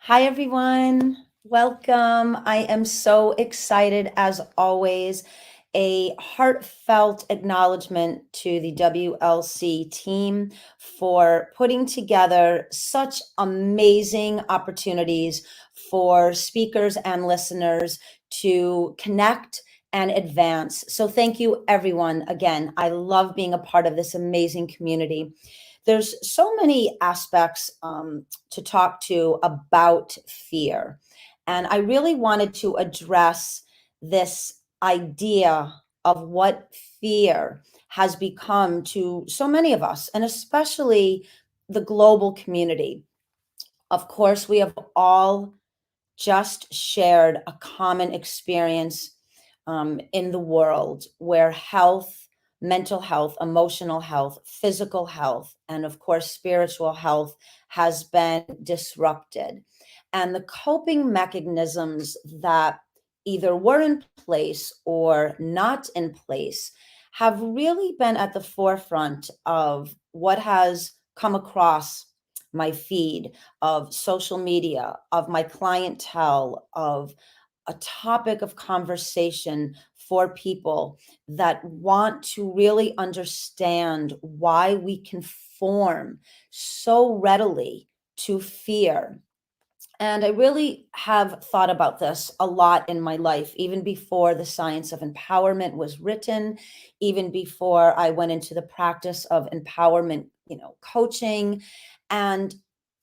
Hi, everyone. Welcome. I am so excited, as always. A heartfelt acknowledgement to the WLC team for putting together such amazing opportunities for speakers and listeners to connect and advance. So, thank you, everyone. Again, I love being a part of this amazing community. There's so many aspects to talk to about fear. And I really wanted to address this idea of what fear has become to so many of us, and especially the global community. Of course, we have all just shared a common experience in the world where health, mental health, emotional health, physical health, and of course, spiritual health has been disrupted. And the coping mechanisms that either were in place or not in place have really been at the forefront of what has come across my feed of social media, of my clientele, of a topic of conversation for people that want to really understand why we conform so readily to fear. And I really have thought about this a lot in my life, even before the science of empowerment was written, even before I went into the practice of empowerment, coaching. And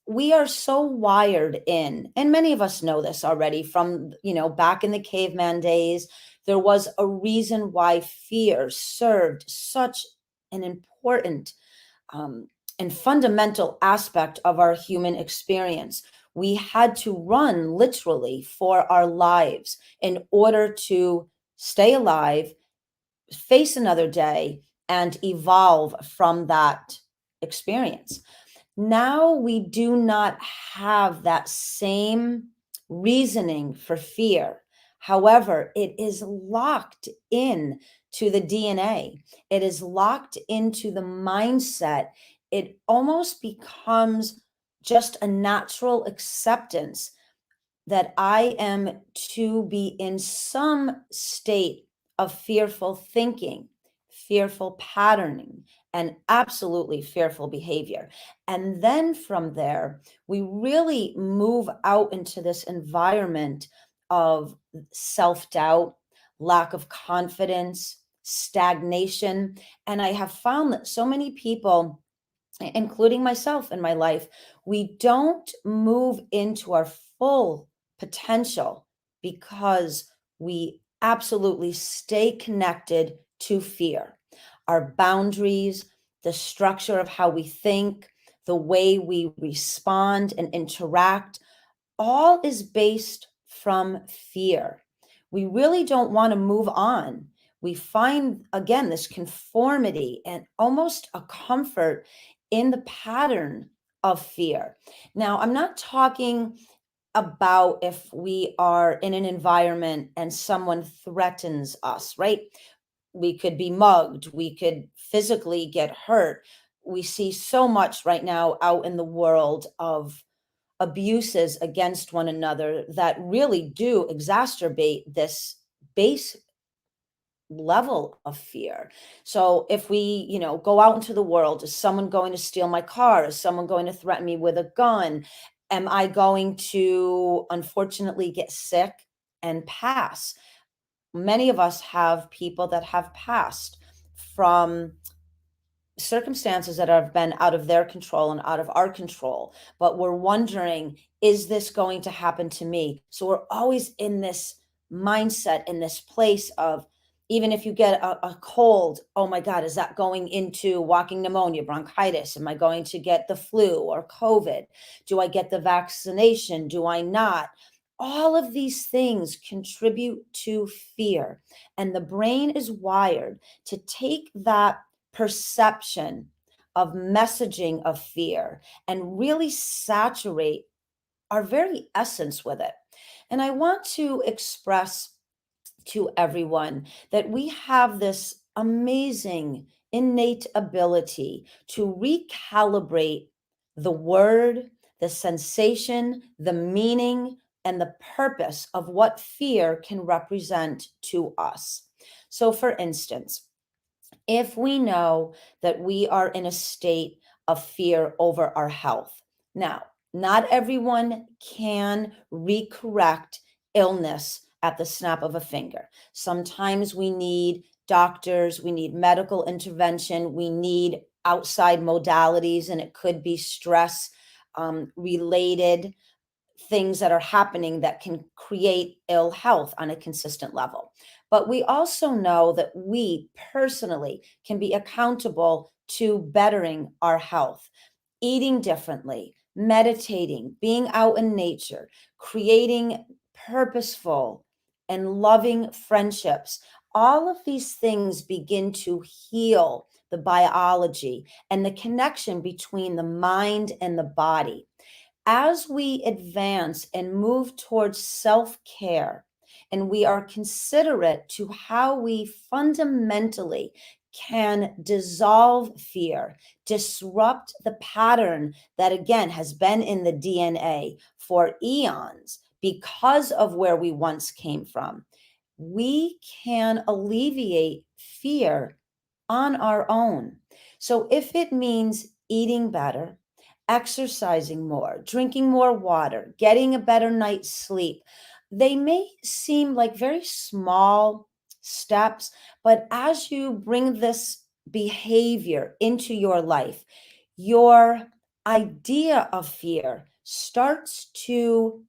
we are so wired in, and many of us know this already from, back in the caveman days, there was a reason why fear served such an important um, and fundamental aspect of our human experience. We had to run literally for our lives in order to stay alive, face another day, and evolve from that experience. Now we do not have that same reasoning for fear. However, it is locked in to the DNA. It is locked into the mindset. It almost becomes just a natural acceptance that I am to be in some state of fearful thinking, fearful patterning, and absolutely fearful behavior. And then from there, we really move out into this environment of self doubt, lack of confidence, stagnation. And I have found that so many people, including myself in my life, we don't move into our full potential because we absolutely stay connected to fear. Our boundaries, the structure of how we think, the way we respond and interact, all is based from fear. We really don't want to move on. We find, again, this conformity and almost a comfort in the pattern of fear. Now, I'm not talking about if we are in an environment and someone threatens us, right? We could be mugged, we could physically get hurt. We see so much right now out in the world of abuses against one another that really do exacerbate this base level of fear. So if we, go out into the world, is someone going to steal my car? Is someone going to threaten me with a gun? Am I going to unfortunately get sick and pass? Many of us have people that have passed from circumstances that have been out of their control and out of our control, but we're wondering, is this going to happen to me? So we're always in this mindset, in this place of, even if you get a cold, oh my God, is that going into walking pneumonia, bronchitis? Am I going to get the flu or COVID? Do I get the vaccination? Do I not? All of these things contribute to fear. And the brain is wired to take that perception of messaging of fear and really saturate our very essence with it. And I want to express to everyone that we have this amazing innate ability to recalibrate the word, the sensation, the meaning, and the purpose of what fear can represent to us. So, for instance, if we know that we are in a state of fear over our health. Now, not everyone can recorrect illness at the snap of a finger. Sometimes we need doctors, we need medical intervention, we need outside modalities, and it could be stress related things that are happening that can create ill health on a consistent level. But we also know that we personally can be accountable to bettering our health, eating differently, meditating, being out in nature, creating purposeful and loving friendships. All of these things begin to heal the biology and the connection between the mind and the body. As we advance and move towards self care, and we are considerate to how we fundamentally can dissolve fear, disrupt the pattern that again has been in the DNA for eons because of where we once came from, we can alleviate fear on our own. So if it means eating better, exercising more, drinking more water, getting a better night's sleep, they may seem like very small steps, but as you bring this behavior into your life, your idea of fear starts to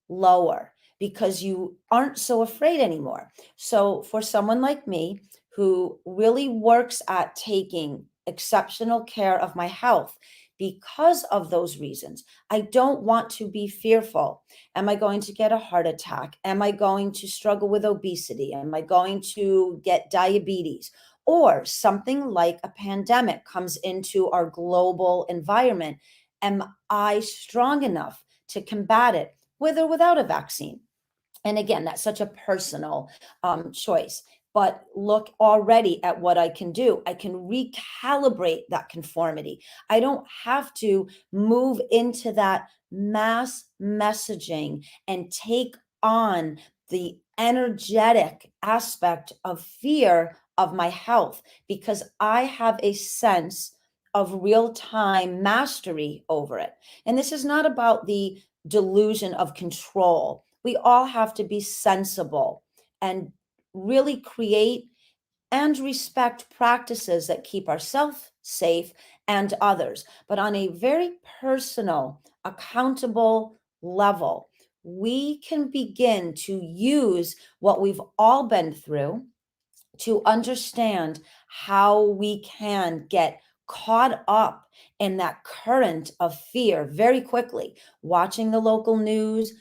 lower because you aren't so afraid anymore. So, for someone like me who really works at taking exceptional care of my health, because of those reasons, I don't want to be fearful. Am I going to get a heart attack? Am I going to struggle with obesity? Am I going to get diabetes? Or something like a pandemic comes into our global environment. Am I strong enough to combat it with or without a vaccine? And again, that's such a personal choice. But look already at what I can do. I can recalibrate that conformity. I don't have to move into that mass messaging and take on the energetic aspect of fear of my health because I have a sense of real time mastery over it. And this is not about the delusion of control. We all have to be sensible and really create and respect practices that keep ourselves safe and others. But on a very personal, accountable level, we can begin to use what we've all been through to understand how we can get caught up in that current of fear very quickly, watching the local news,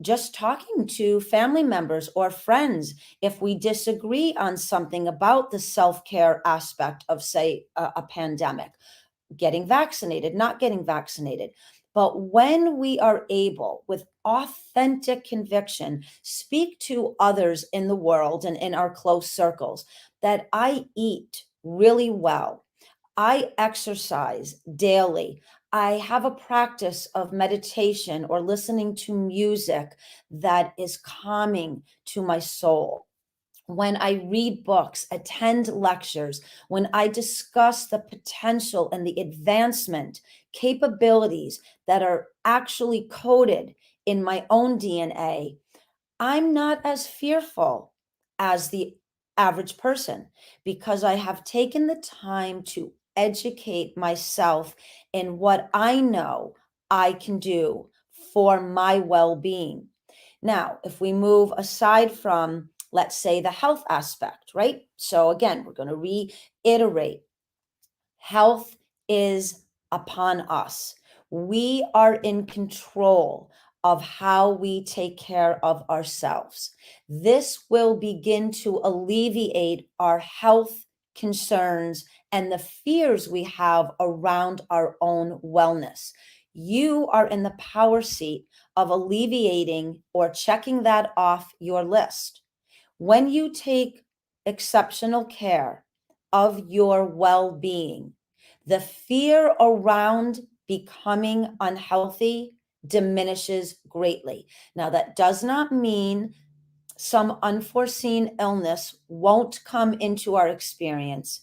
just talking to family members or friends if we disagree on something about the self-care aspect of, say, a pandemic, getting vaccinated, not getting vaccinated. But when we are able, with authentic conviction, speak to others in the world and in our close circles that I eat really well, I exercise daily. I have a practice of meditation or listening to music that is calming to my soul. When I read books, attend lectures, when I discuss the potential and the advancement capabilities that are actually coded in my own DNA, I'm not as fearful as the average person because I have taken the time to educate myself in what I know I can do for my well being. Now, if we move aside from, let's say, the health aspect, right? So, again, we're going to reiterate health is upon us. We are in control of how we take care of ourselves. This will begin to alleviate our health concerns and the fears we have around our own wellness. You are in the power seat of alleviating or checking that off your list. When you take exceptional care of your well being, the fear around becoming unhealthy diminishes greatly. Now, that does not mean some unforeseen illness won't come into our experience.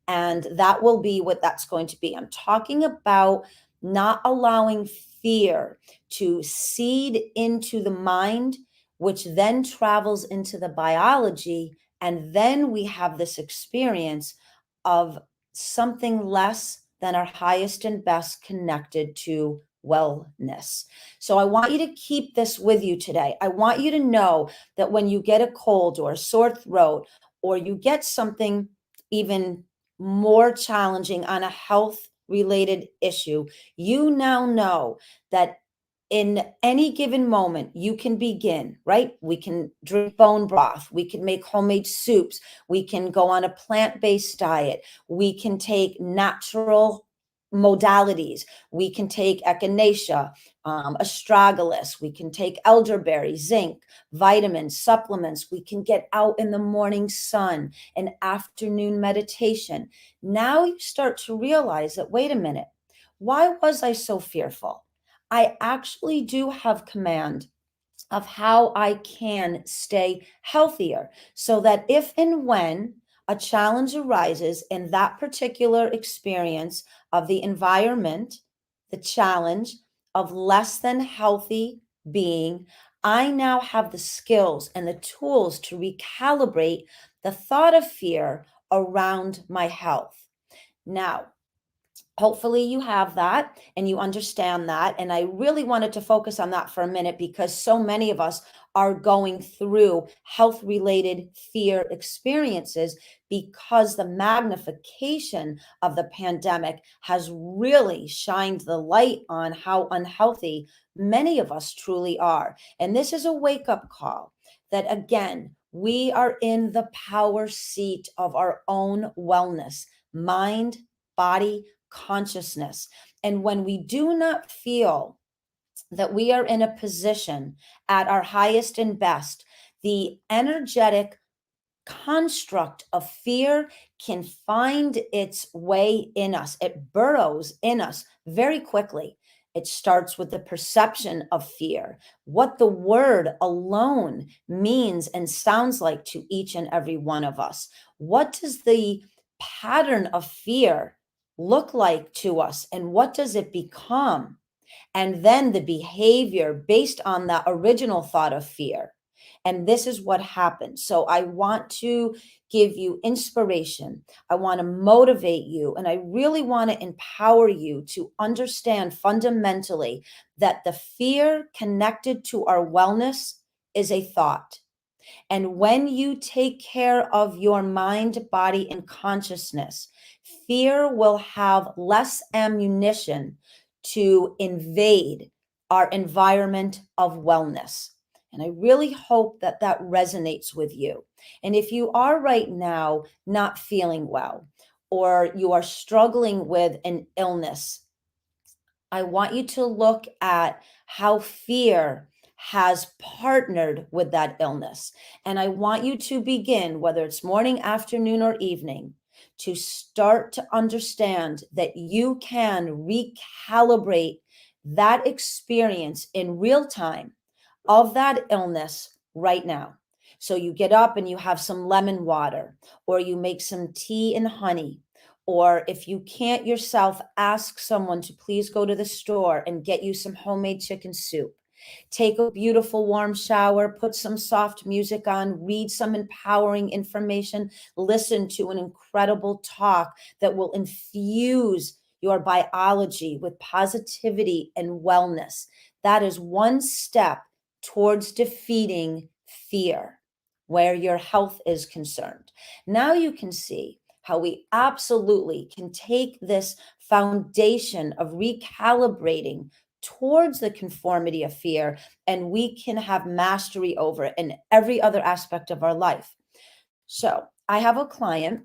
And that will be what that's going to be. I'm talking about not allowing fear to seed into the mind, which then travels into the biology. And then we have this experience of something less than our highest and best connected to wellness. So I want you to keep this with you today. I want you to know that when you get a cold or a sore throat, or you get something even more challenging on a health related issue, you now know that in any given moment, you can begin, right? We can drink bone broth. We can make homemade soups. We can go on a plant based diet. We can take natural modalities. We can take echinacea, astragalus. We can take elderberry, zinc, vitamins, supplements. We can get out in the morning sun and afternoon meditation. Now you start to realize that, wait a minute, why was I so fearful? I actually do have command of how I can stay healthier so that if and when a challenge arises in that particular experience of the environment, the challenge of less than healthy being, I now have the skills and the tools to recalibrate the thought of fear around my health. Now, hopefully you have that and you understand that. And I really wanted to focus on that for a minute because so many of us are going through health related fear experiences because the magnification of the pandemic has really shined the light on how unhealthy many of us truly are. And this is a wake up call that, again, we are in the power seat of our own wellness, mind, body, consciousness. And when we do not feel that we are in a position at our highest and best, the energetic construct of fear can find its way in us. It burrows in us very quickly. It starts with the perception of fear, what the word alone means and sounds like to each and every one of us. What does the pattern of fear look like to us, and what does it become? And then the behavior based on the original thought of fear. And this is what happens. So I want to give you inspiration. I want to motivate you. And I really want to empower you to understand fundamentally that the fear connected to our wellness is a thought. And when you take care of your mind, body, and consciousness, fear will have less ammunition to invade our environment of wellness. And I really hope that that resonates with you. And if you are right now not feeling well, or you are struggling with an illness, I want you to look at how fear has partnered with that illness. And I want you to begin, whether it's morning, afternoon, or evening, to start to understand that you can recalibrate that experience in real time of that illness right now. So you get up and you have some lemon water, or you make some tea and honey, or if you can't yourself, ask someone to please go to the store and get you some homemade chicken soup. Take a beautiful warm shower, put some soft music on, read some empowering information, listen to an incredible talk that will infuse your biology with positivity and wellness. That is one step towards defeating fear where your health is concerned. Now you can see how we absolutely can take this foundation of recalibrating towards the conformity of fear, and we can have mastery over it in every other aspect of our life. So I have a client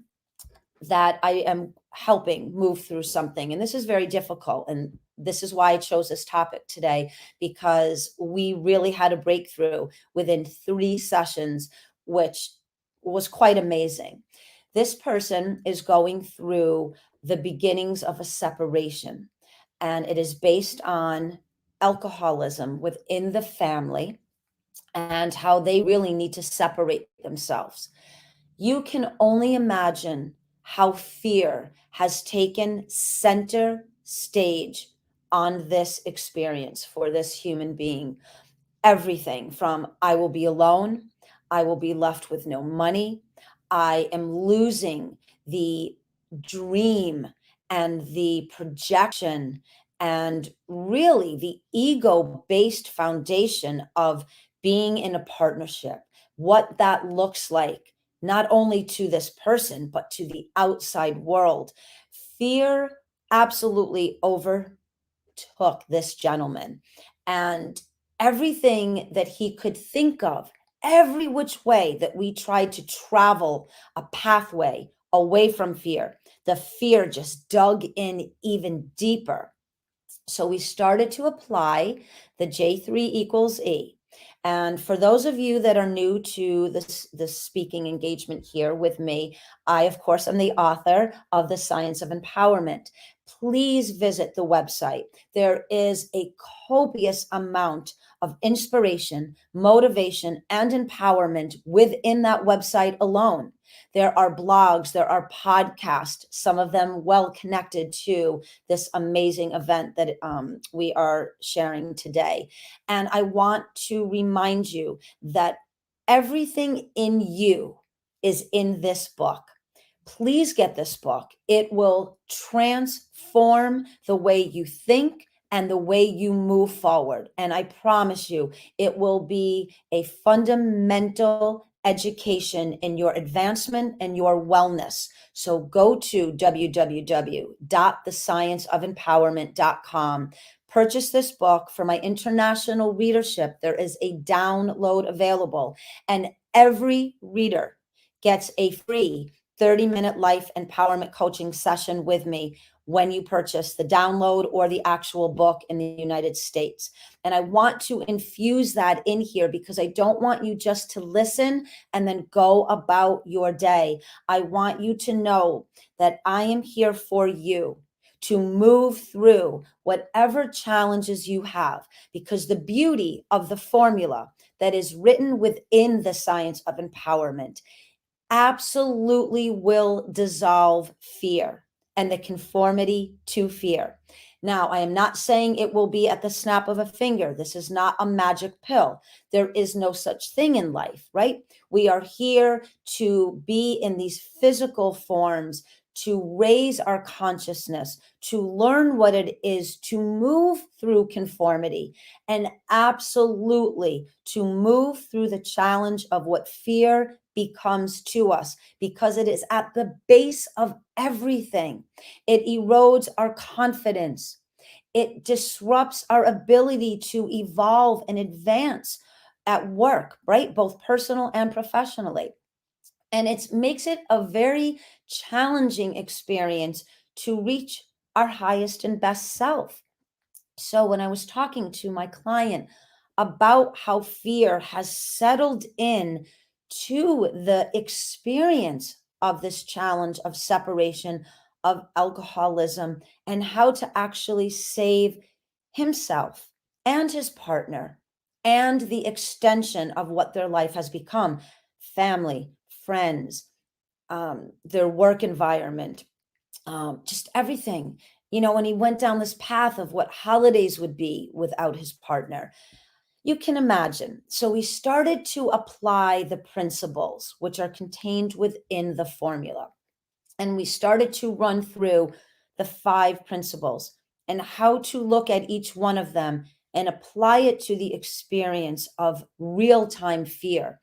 that I am helping move through something. And this is very difficult. And this is why I chose this topic today, because we really had a breakthrough within 3 sessions, which was quite amazing. This person is going through the beginnings of a separation. and it is based on alcoholism within the family and how they really need to separate themselves. You can only imagine how fear has taken center stage on this experience for this human being. Everything from I will be alone, I will be left with no money, I am losing the dream and the projection and really the ego based foundation of being in a partnership, what that looks like, not only to this person, but to the outside world. Fear absolutely overtook this gentleman. And everything that he could think of, every which way that we tried to travel a pathway away from fear, the fear just dug in even deeper. So we started to apply the J3 equals E. And for those of you that are new to this speaking engagement here with me, I, of course, am the author of The Science of Empowerment. Please visit the website. There is a copious amount of inspiration, motivation, and empowerment within that website alone. There are blogs, there are podcasts, some of them well connected to this amazing event that we are sharing today. And I want to remind you that everything in you is in this book. Please get this book. It will transform the way you think and the way you move forward. And I promise you, it will be a fundamental education in your advancement and your wellness. So go to www.thescienceofempowerment.com. Purchase this book for my international readership. There is a download available, and every reader gets a free 30-minute life empowerment coaching session with me when you purchase the download or the actual book in the United States. And I want to infuse that in here because I don't want you just to listen and then go about your day. I want you to know that I am here for you to move through whatever challenges you have, because the beauty of the formula that is written within the science of empowerment absolutely will dissolve fear and the conformity to fear. Now, I am not saying it will be at the snap of a finger. This is not a magic pill. There is no such thing in life, right? We are here to be in these physical forms, to raise our consciousness, to learn what it is to move through conformity, and absolutely to move through the challenge of what fear becomes to us, because it is at the base of everything. It erodes our confidence. It disrupts our ability to evolve and advance at work, right? Both personal and professionally. And it makes it a very challenging experience to reach our highest and best self. So when I was talking to my client about how fear has settled in to the experience of this challenge of separation, of alcoholism, and how to actually save himself and his partner and the extension of what their life has become, family, friends, their work environment, just everything. You know, when he went down this path of what holidays would be without his partner, you can imagine. So we started to apply the principles which are contained within the formula. And we started to run through the 5 principles and how to look at each one of them and apply it to the experience of real time fear,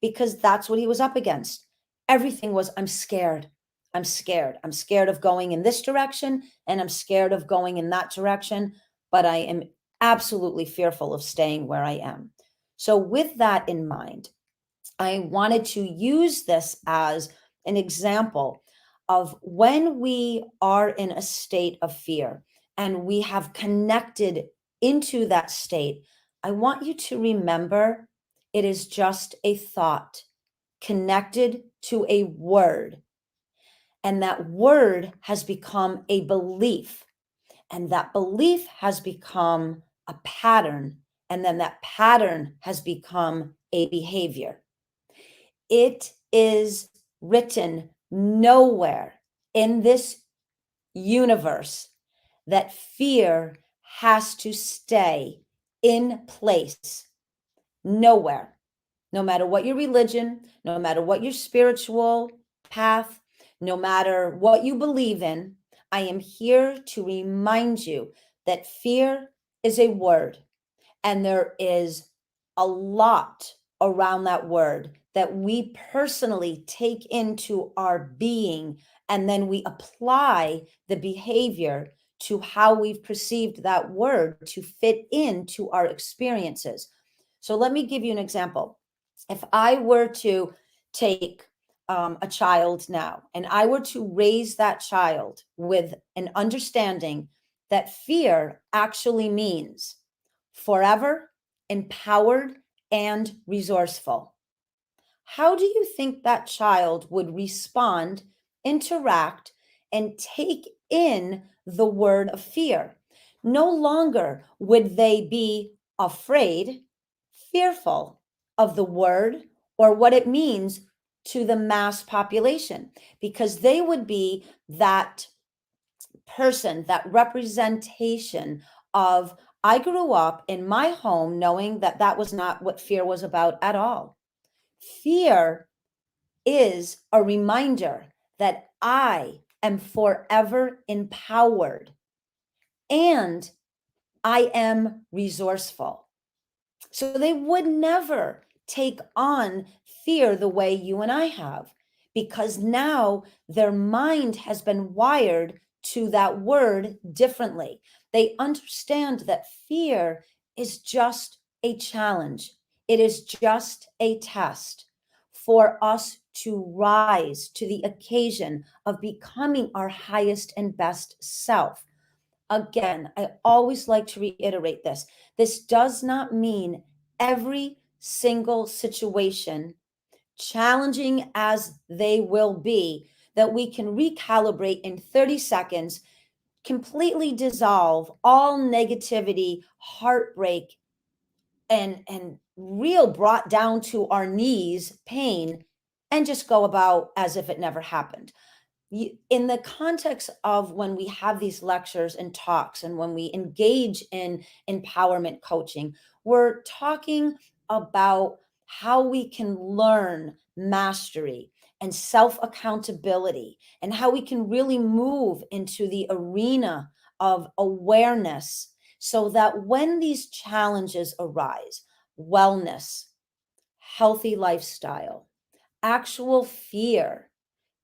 because that's what he was up against. Everything was, I'm scared. I'm scared. I'm scared of going in this direction and I'm scared of going in that direction, but I am absolutely fearful of staying where I am. So, with that in mind, I wanted to use this as an example of when we are in a state of fear and we have connected into that state. I want you to remember it is just a thought connected to a word, and that word has become a belief. And that belief has become a pattern. And then that pattern has become a behavior. It is written nowhere in this universe that fear has to stay in place. Nowhere. No matter what your religion, no matter what your spiritual path, no matter what you believe in, I am here to remind you that fear is a word, and there is a lot around that word that we personally take into our being, and then we apply the behavior to how we've perceived that word to fit into our experiences. So let me give you an example. If I were to take a child now and I were to raise that child with an understanding that fear actually means forever, empowered, and resourceful, how do you think that child would respond, interact, and take in the word of fear? No longer would they be afraid, fearful of the word or what it means to the mass population, because they would be that person, that representation of, I grew up in my home knowing that that was not what fear was about at all. Fear is a reminder that I am forever empowered and I am resourceful. So they would never take on fear the way you and I have, because now their mind has been wired to that word differently. They understand that fear is just a challenge, it is just a test for us to rise to the occasion of becoming our highest and best self. Again, I always like to reiterate this. This does not mean every single situation, challenging as they will be, that we can recalibrate in 30 seconds, completely dissolve all negativity, heartbreak, and real brought down to our knees pain, and just go about as if it never happened. In the context of when we have these lectures and talks and when we engage in empowerment coaching, we're talking about how we can learn mastery and self accountability, and how we can really move into the arena of awareness so that when these challenges arise, wellness, healthy lifestyle, actual fear,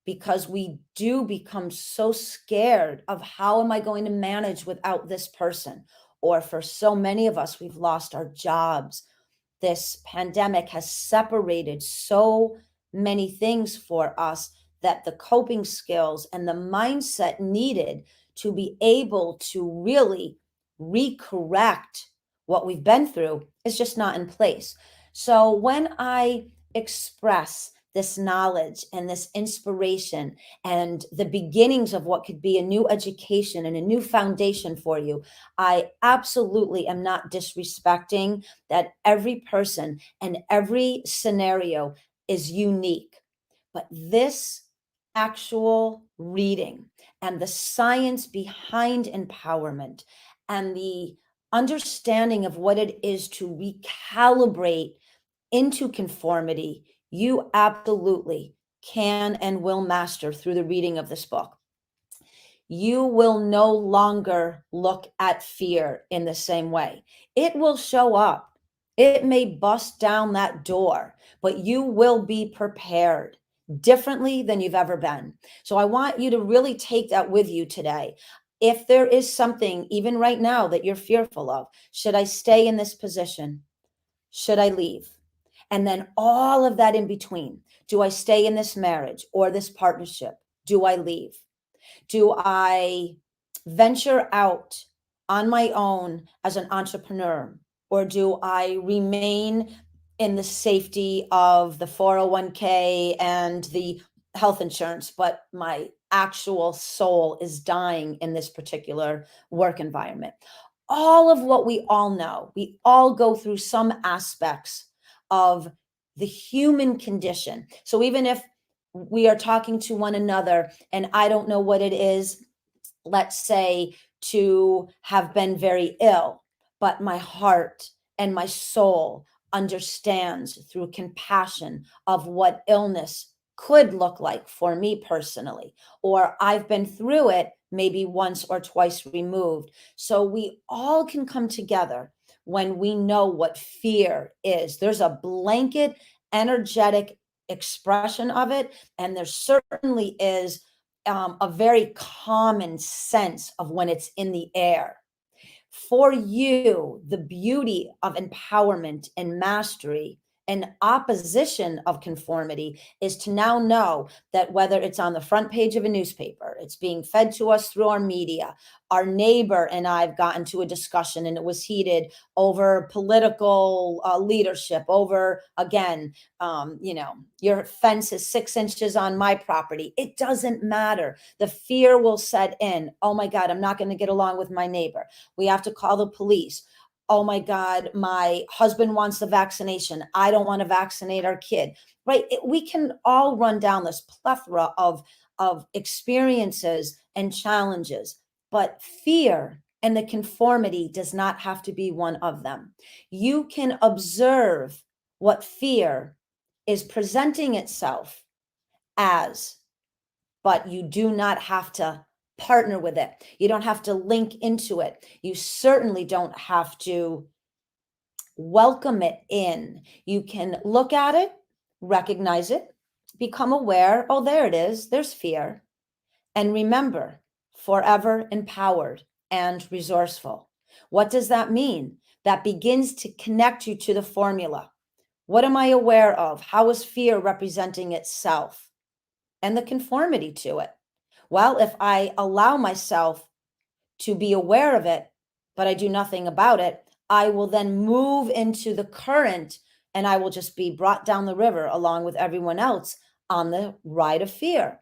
because we do become so scared of, how am I going to manage without this person? Or for so many of us, we've lost our jobs. This pandemic has separated so many things for us that the coping skills and the mindset needed to be able to really recorrect what we've been through is just not in place. So when I express this knowledge and this inspiration and the beginnings of what could be a new education and a new foundation for you, I absolutely am not disrespecting that every person and every scenario is unique. But this actual reading and the science behind empowerment and the understanding of what it is to recalibrate into conformity, you absolutely can and will master through the reading of this book. You will no longer look at fear in the same way. It will show up. It may bust down that door, but you will be prepared differently than you've ever been. So I want you to really take that with you today. If there is something, even right now, that you're fearful of, should I stay in this position? Should I leave? And then all of that in between. Do I stay in this marriage or this partnership? Do I leave? Do I venture out on my own as an entrepreneur? Or do I remain in the safety of the 401k and the health insurance, but my actual soul is dying in this particular work environment. All of what we all know, we all go through some aspects of the human condition. So even if we are talking to one another and I don't know what it is, let's say, to have been very ill, but my heart and my soul understands through compassion of what illness could look like for me personally, or I've been through it maybe once or twice removed. So we all can come together when we know what fear is. There's a blanket energetic expression of it, and there certainly is a very common sense of when it's in the air. For you, the beauty of empowerment and mastery and opposition of conformity is to now know that whether it's on the front page of a newspaper, it's being fed to us through our media, our neighbor and I have gotten to a discussion and it was heated over political leadership, over, again, your fence is 6 inches on my property. It doesn't matter. The fear will set in. Oh my God, I'm not going to get along with my neighbor. We have to call the police. Oh my God, my husband wants the vaccination. I don't want to vaccinate our kid, right? We can all run down this plethora of experiences and challenges, but fear and the conformity does not have to be one of them. You can observe what fear is presenting itself as, but you do not have to partner with it. You don't have to link into it. You certainly don't have to welcome it in. You can look at it, recognize it, become aware. Oh, there it is. There's fear. And remember, forever empowered and resourceful. What does that mean? That begins to connect you to the formula. What am I aware of? How is fear representing itself? And the conformity to it. Well, if I allow myself to be aware of it, but I do nothing about it, I will then move into the current and I will just be brought down the river along with everyone else on the ride of fear.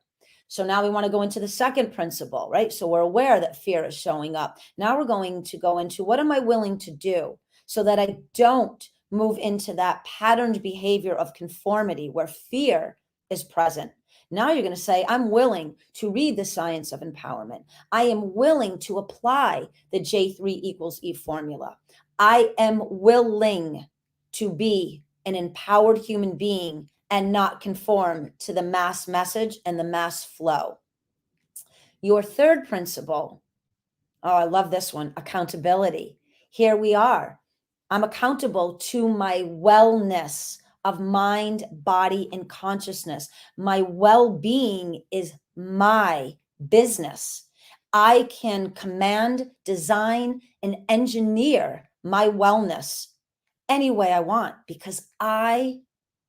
So now we want to go into the second principle, right? So we're aware that fear is showing up. Now we're going to go into what am I willing to do so that I don't move into that patterned behavior of conformity where fear is present. Now you're going to say, I'm willing to read the science of empowerment. I am willing to apply the J3 equals E formula. I am willing to be an empowered human being and not conform to the mass message and the mass flow. Your third principle, oh, I love this one, accountability. Here we are. I'm accountable to my wellness of mind, body, and consciousness. My well-being is my business. I can command, design, and engineer my wellness any way I want because I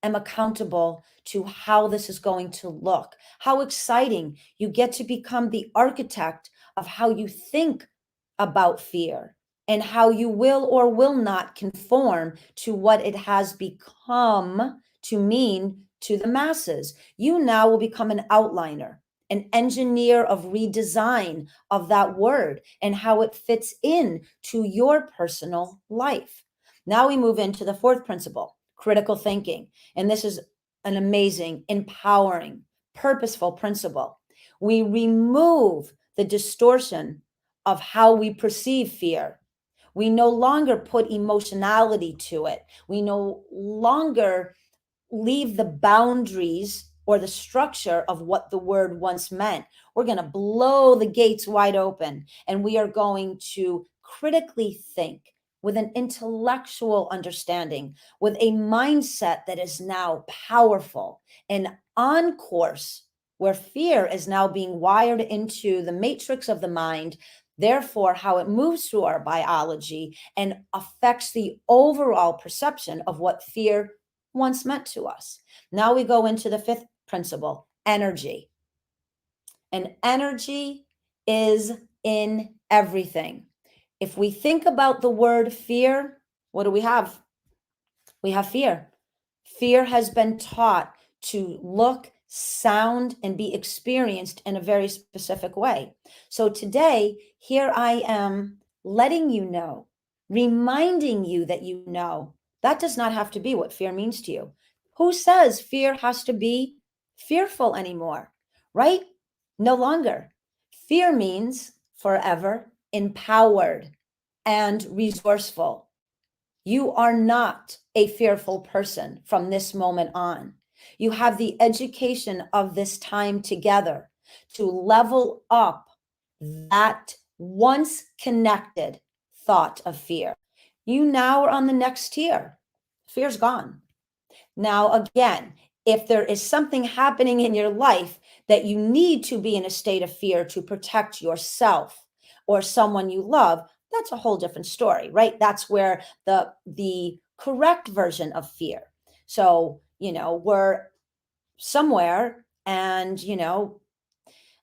am accountable to how this is going to look. How exciting. You get to become the architect of how you think about fear and how you will or will not conform to what it has become to mean to the masses. You now will become an outliner, an engineer of redesign of that word and how it fits in to your personal life. Now we move into the fourth principle, critical thinking. And this is an amazing, empowering, purposeful principle. We remove the distortion of how we perceive fear. We no longer put emotionality to it. We no longer leave the boundaries or the structure of what the word once meant. We're going to blow the gates wide open and we are going to critically think with an intellectual understanding, with a mindset that is now powerful and on course, where fear is now being wired into the matrix of the mind, therefore, how it moves through our biology and affects the overall perception of what fear once meant to us. Now we go into the fifth principle, energy. And energy is in everything. If we think about the word fear, what do we have? We have fear. Fear has been taught to look, sound, and be experienced in a very specific way. So today, here I am letting you know, reminding you that you know that does not have to be what fear means to you. Who says fear has to be fearful anymore, right? No longer. Fear means forever empowered and resourceful. You are not a fearful person from this moment on. You have the education of this time together to level up that once connected thought of fear. You now are on the next tier. Fear's gone. Now, again, if there is something happening in your life that you need to be in a state of fear to protect yourself or someone you love, that's a whole different story, right? That's where the correct version of fear. So, we're somewhere and,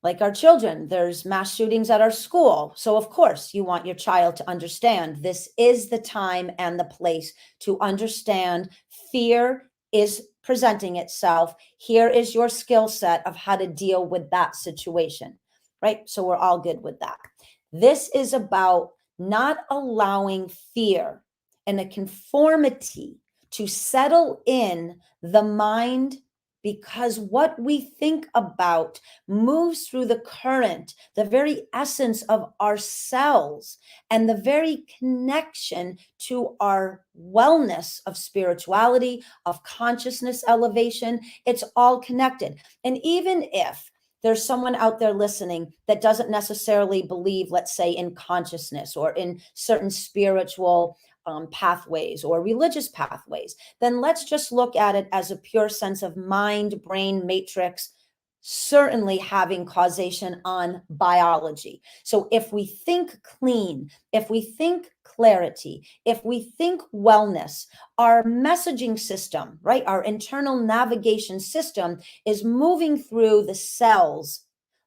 like our children, there's mass shootings at our school. So, of course, you want your child to understand this is the time and the place to understand fear is presenting itself. Here is your skill set of how to deal with that situation, right? So, we're all good with that. This is about not allowing fear and a conformity to settle in the mind, because what we think about moves through the current, the very essence of ourselves, and the very connection to our wellness of spirituality, of consciousness elevation. It's all connected. And even if there's someone out there listening that doesn't necessarily believe, let's say, in consciousness or in certain spiritual pathways or religious pathways, then let's just look at it as a pure sense of mind brain matrix, certainly having causation on biology. So if we think clean, if we think clarity, if we think wellness, our messaging system, right, our internal navigation system is moving through the cells,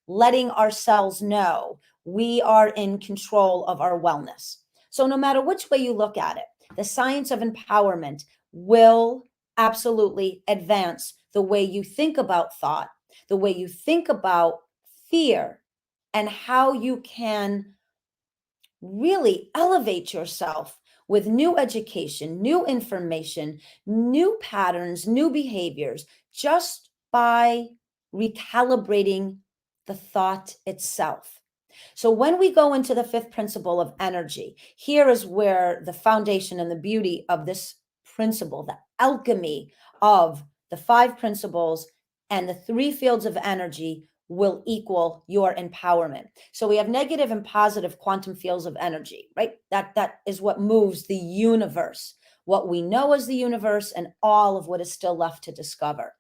letting our cells know we are in control of our wellness. So no matter which way you look at it, the science of empowerment will absolutely advance the way you think about thought, the way you think about fear, and how you can really elevate yourself with new education, new information, new patterns, new behaviors, just by recalibrating the thought itself. So when we go into the fifth principle of energy, here is where the foundation and the beauty of this principle, the alchemy of the five principles and the three fields of energy, will equal your empowerment. So we have negative and positive quantum fields of energy, right? That is what moves the universe, what we know as the universe, and all of what is still left to discover.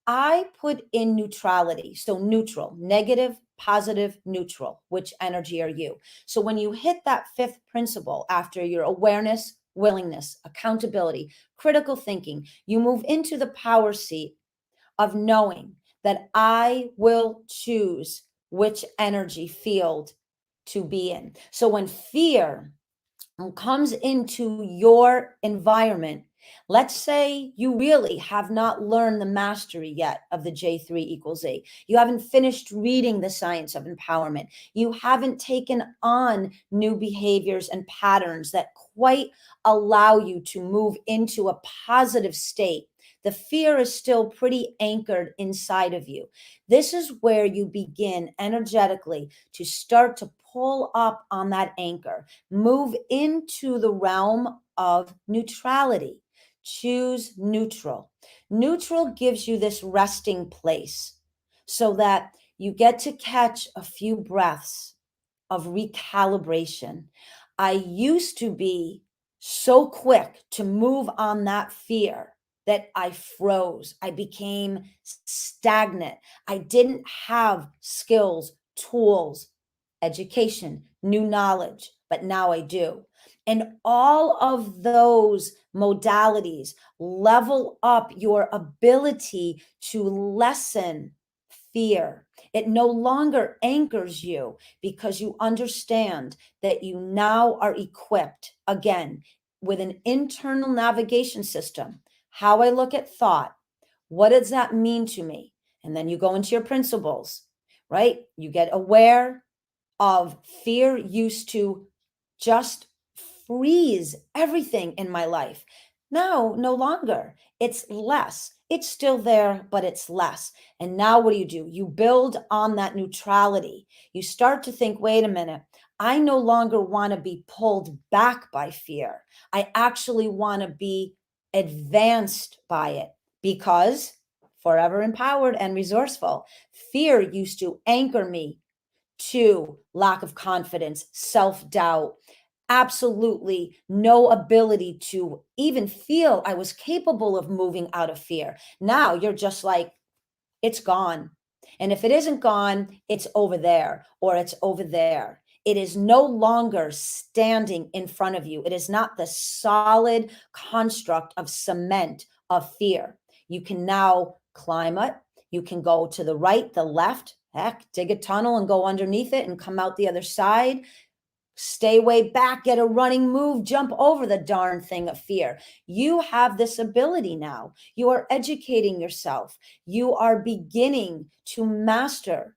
I put in neutrality. So neutral, negative, positive, neutral. Which energy are you? So when you hit that fifth principle after your awareness, willingness, accountability, critical thinking, you move into the power seat of knowing that I will choose which energy field to be in. So when fear comes into your environment, let's say you really have not learned the mastery yet of the J3 equals A. You haven't finished reading the science of empowerment. You haven't taken on new behaviors and patterns that quite allow you to move into a positive state. The fear is still pretty anchored inside of you. This is where you begin energetically to start to pull up on that anchor, move into the realm of neutrality. Choose neutral. Neutral gives you this resting place so that you get to catch a few breaths of recalibration. I used to be so quick to move on that fear that I froze. I became stagnant. I didn't have skills, tools, education, new knowledge, but now I do. And all of those modalities level up your ability to lessen fear. It no longer anchors you because you understand that you now are equipped again with an internal navigation system. How I look at thought, what does that mean to me? And then you go into your principles, right? You get aware of fear used to just freeze everything in my life. Now, no longer. It's less. It's still there, but it's less. And now what do? You build on that neutrality. You start to think, wait a minute, I no longer want to be pulled back by fear. I actually want to be advanced by it because forever empowered and resourceful. Fear used to anchor me to lack of confidence, self doubt, absolutely no ability to even feel I was capable of moving out of fear. Now you're just like, it's gone. And if it isn't gone, it's over there or it's over there. It is no longer standing in front of you. It is not the solid construct of cement of fear. You can now climb it. You can go to the right, the left, heck, dig a tunnel and go underneath it and come out the other side. Stay way back, get a running move, jump over the darn thing of fear. You have this ability now. You are educating yourself. You are beginning to master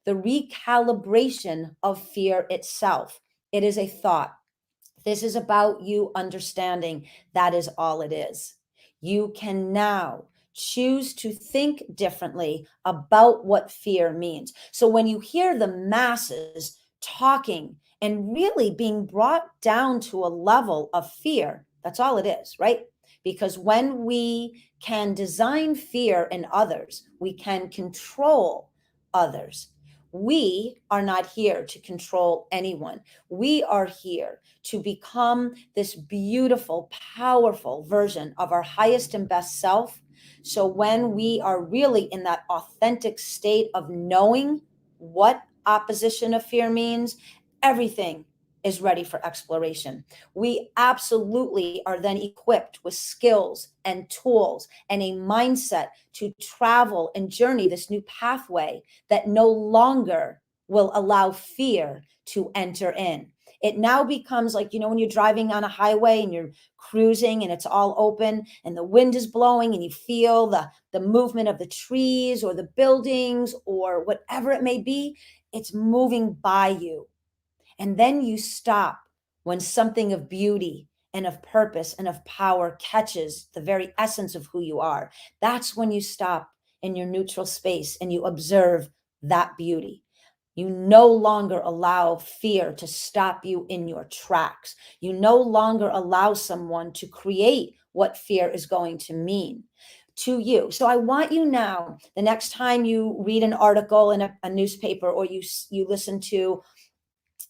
the recalibration of fear itself. It is a thought. This is about you understanding that is all it is. You can now choose to think differently about what fear means. So when you hear the masses talking and really being brought down to a level of fear, that's all it is, right? Because when we can design fear in others, we can control others. We are not here to control anyone. We are here to become this beautiful, powerful version of our highest and best self. So when we are really in that authentic state of knowing what opposition of fear means, everything is ready for exploration. We absolutely are then equipped with skills and tools and a mindset to travel and journey this new pathway that no longer will allow fear to enter in. It now becomes like, when you're driving on a highway and you're cruising and it's all open and the wind is blowing and you feel the movement of the trees or the buildings or whatever it may be, it's moving by you. And then you stop when something of beauty and of purpose and of power catches the very essence of who you are. That's when you stop in your neutral space and you observe that beauty. You no longer allow fear to stop you in your tracks. You no longer allow someone to create what fear is going to mean to you. So I want you now, the next time you read an article in a newspaper or you listen to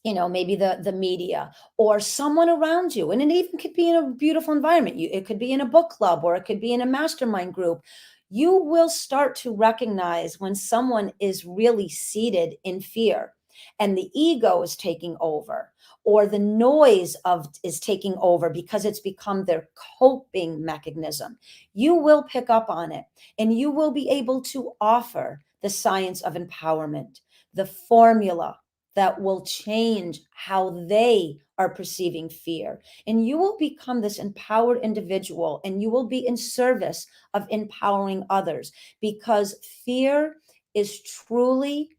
maybe the media or someone around you, and it even could be in a beautiful environment. It could be in a book club or it could be in a mastermind group. You will start to recognize when someone is really seated in fear and the ego is taking over or the noise of is taking over because it's become their coping mechanism. You will pick up on it and you will be able to offer the science of empowerment, the formula that will change how they are perceiving fear. And you will become this empowered individual and you will be in service of empowering others because fear is truly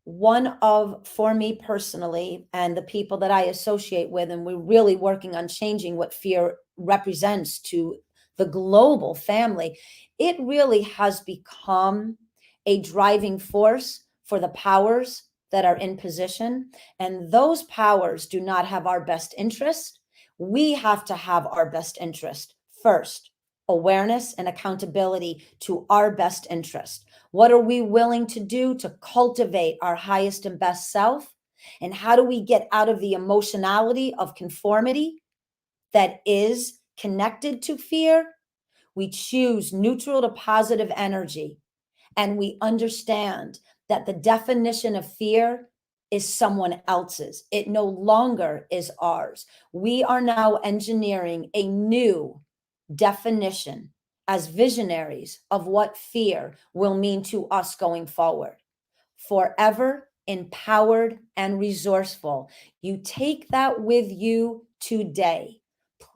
one of, for me personally, and the people that I associate with, and we're really working on changing what fear represents to the global family. It really has become a driving force for the powers that are in position, and those powers do not have our best interest. We have to have our best interest first. Awareness and accountability to our best interest. What are we willing to do to cultivate our highest and best self? And how do we get out of the emotionality of conformity that is connected to fear? We choose neutral to positive energy. And we understand that the definition of fear is someone else's. It no longer is ours. We are now engineering a new definition as visionaries of what fear will mean to us going forward. Forever empowered and resourceful. You take that with you today.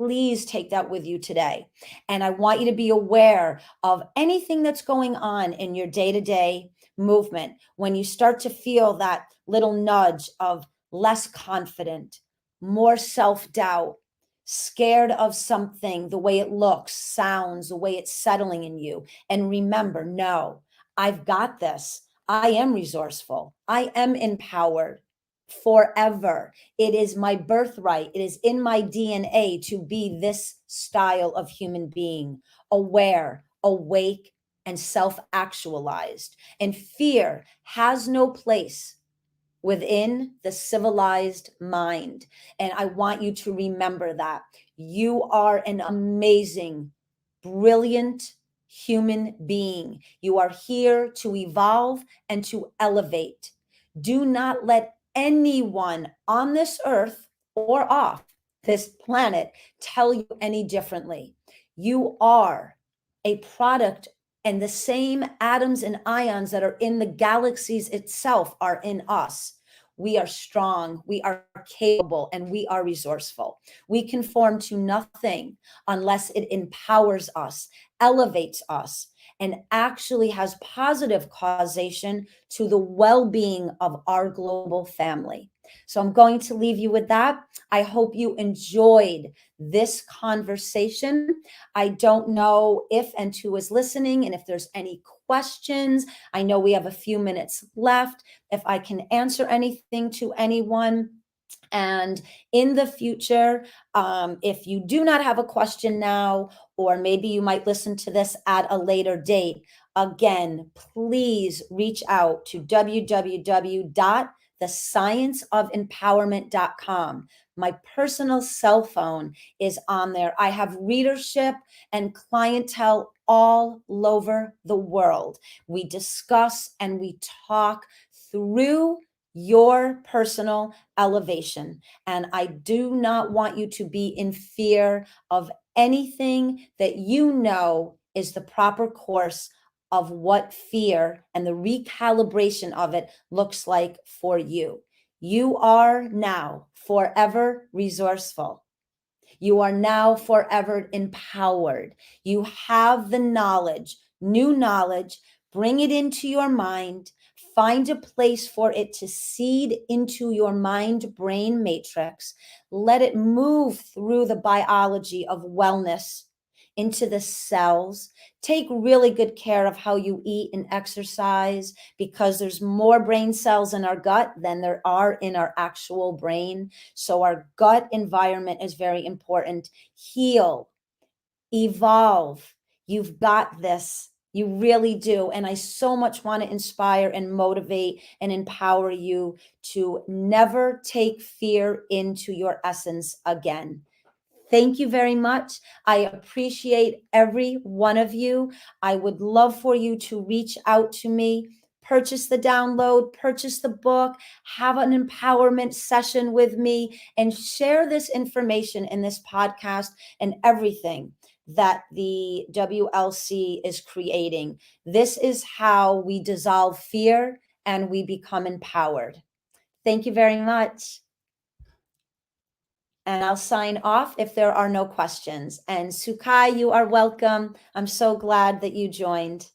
please take that with you today. And I want you to be aware of anything that's going on in your day to day movement. When you start to feel that little nudge of less confident, more self doubt, scared of something, the way it looks, sounds, the way it's settling in you. And remember, no, I've got this. I am resourceful. I am empowered forever. It is my birthright. It is in my DNA to be this style of human being, aware, awake, and self actualized. And fear has no place within the civilized mind. And I want you to remember that you are an amazing, brilliant human being. You are here to evolve and to elevate. Do not let anyone on this earth or off this planet tell you any differently. You are a product, and the same atoms and ions that are in the galaxies itself are in us. We are strong, we are capable, and we are resourceful. We conform to nothing unless it empowers us, elevates us, and actually has positive causation to the well being of our global family. So I'm going to leave you with that. I hope you enjoyed this conversation. I don't know if and who is listening and if there's any questions. I know we have a few minutes left. If I can answer anything to anyone. And in the future, if you do not have a question now, or maybe you might listen to this at a later date, again, please reach out to www.thescienceofempowerment.com. My personal cell phone is on there. I have readership and clientele all over the world. We discuss and we talk through your personal elevation. And I do not want you to be in fear of anything that you know is the proper course of what fear and the recalibration of it looks like for you. You are now forever resourceful. You are now forever empowered. You have the knowledge, new knowledge. Bring it into your mind. Find a place for it to seed into your mind brain matrix. Let it move through the biology of wellness into the cells. Take really good care of how you eat and exercise, because there's more brain cells in our gut than there are in our actual brain. So our gut environment is very important. Heal, evolve. You've got this. You really do. And I so much want to inspire and motivate and empower you to never take fear into your essence again. Thank you very much. I appreciate every one of you. I would love for you to reach out to me, purchase the download, purchase the book, have an empowerment session with me, and share this information in this podcast and everything that the WLC is creating. This is how we dissolve fear and we become empowered. Thank you very much. And I'll sign off if there are no questions. And Sukai, you are welcome. I'm so glad that you joined.